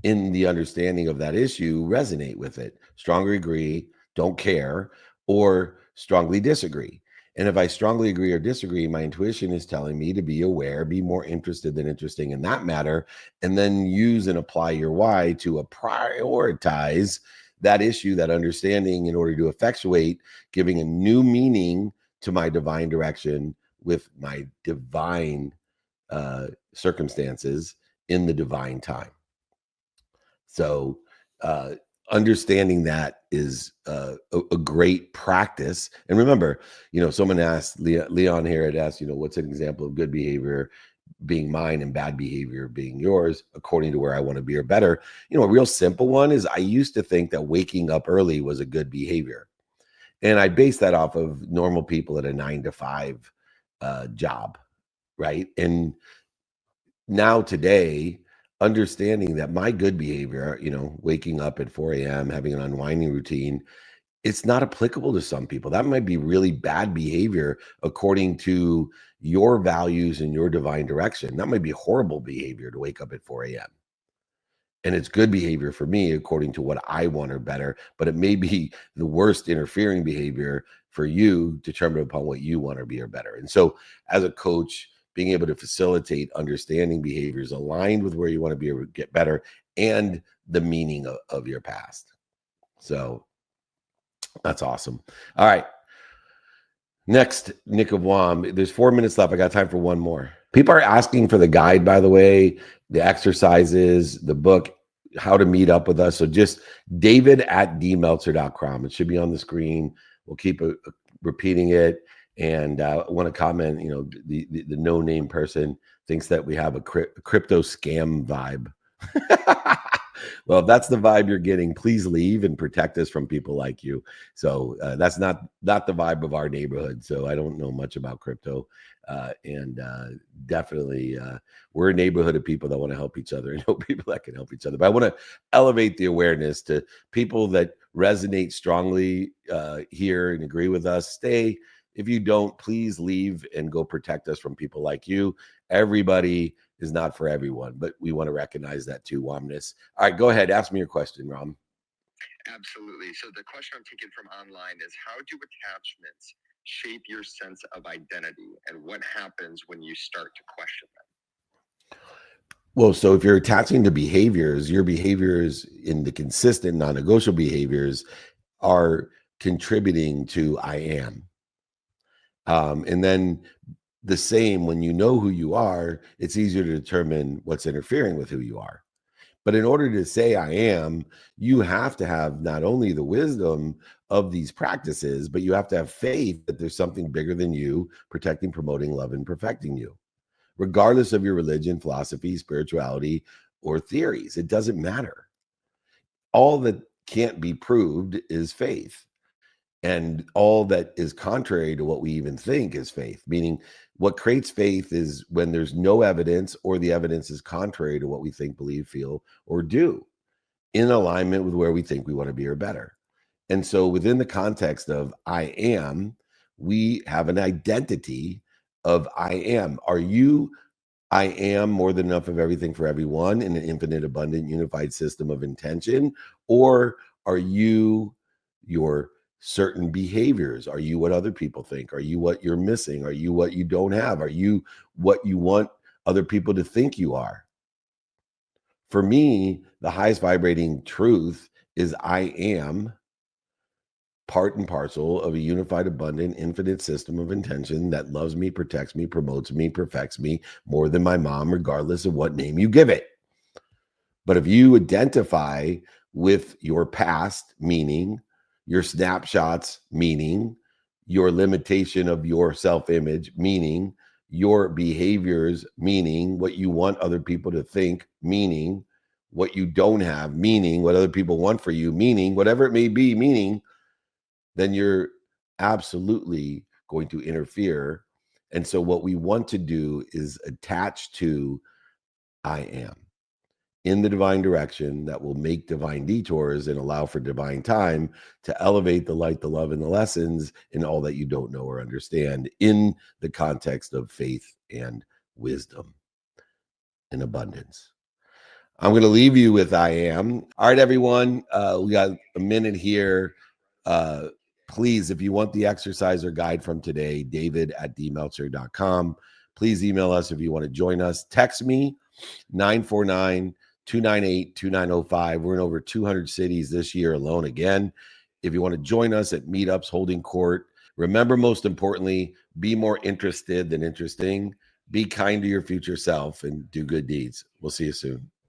in the understanding of that issue, resonate with it? Strongly agree, don't care, or strongly disagree. And if I strongly agree or disagree, my intuition is telling me to be aware, be more interested than interesting in that matter, and then use and apply your why to prioritize that issue, that understanding, in order to effectuate giving a new meaning to my divine direction with my divine circumstances in the divine time. So understanding that is a great practice. And remember, someone asked, Leon here had asked, what's an example of good behavior being mine and bad behavior being yours, according to where I want to be or better? A real simple one is I used to think that waking up early was a good behavior. And I base that off of normal people at a 9 to 5 job, right? And now today, understanding that my good behavior, waking up at 4 a.m., having an unwinding routine, it's not applicable to some people. That might be really bad behavior according to your values and your divine direction. That might be horrible behavior to wake up at 4 a.m. And it's good behavior for me according to what I want or better, but it may be the worst interfering behavior for you, determined upon what you want or be or better. And so as a coach, being able to facilitate understanding behaviors aligned with where you want to be or get better and the meaning of your past. So that's awesome. All right. Next, Nick of Wam. There's 4 minutes left. I got time for one more. People are asking for the guide, by the way, the exercises, the book, how to meet up with us. So just david@dmeltzer.com. It should be on the screen. We'll keep repeating it. And I want to comment, the no-name person thinks that we have a crypto scam vibe. Well, if that's the vibe you're getting, please leave and protect us from people like you. So that's not the vibe of our neighborhood. So I don't know much about crypto. And definitely we're a neighborhood of people that want to help each other and know people that can help each other. But I want to elevate the awareness to people that resonate strongly here and agree with us. Stay. If you don't, please leave and go protect us from people like you. Everybody is not for everyone, but we want to recognize that too, Wamness. All right, go ahead. Ask me your question, Ram. Absolutely. So the question I'm taking from online is, how do attachments shape your sense of identity, and what happens when you start to question them? Well, so if you're attaching to behaviors, your behaviors in the consistent non-negotiable behaviors are contributing to I am. And then the same, when you know who you are, it's easier to determine what's interfering with who you are. But in order to say I am, you have to have not only the wisdom of these practices, but you have to have faith that there's something bigger than you, protecting, promoting, loving, perfecting you, regardless of your religion, philosophy, spirituality, or theories. It doesn't matter. All that can't be proved is faith. And all that is contrary to what we even think is faith, meaning what creates faith is when there's no evidence or the evidence is contrary to what we think, believe, feel, or do in alignment with where we think we want to be or better. And so within the context of I am, we have an identity of I am. Are you I am more than enough of everything for everyone in an infinite, abundant, unified system of intention? Or are you your certain behaviors? Are you what other people think? Are you what you're missing? Are you what you don't have? Are you what you want other people to think you are? For me, the highest vibrating truth is I am part and parcel of a unified, abundant, infinite system of intention that loves me, protects me, promotes me, perfects me more than my mom, regardless of what name you give it. But if you identify with your past, meaning your snapshots, meaning your limitation of your self-image, meaning your behaviors, meaning what you want other people to think, meaning what you don't have, meaning what other people want for you, meaning whatever it may be, meaning, then you're absolutely going to interfere. And so what we want to do is attach to I am in the divine direction that will make divine detours and allow for divine time to elevate the light, the love, and the lessons in all that you don't know or understand in the context of faith and wisdom and abundance. I'm going to leave you with I am. All right, everyone. We got a minute here. Please, if you want the exercise or guide from today, david@dmeltzer.com. Please email us if you want to join us. Text me, 949-298-2905. We're in over 200 cities this year alone again. If you want to join us at meetups, holding court, remember, most importantly, be more interested than interesting. Be kind to your future self and do good deeds. We'll see you soon.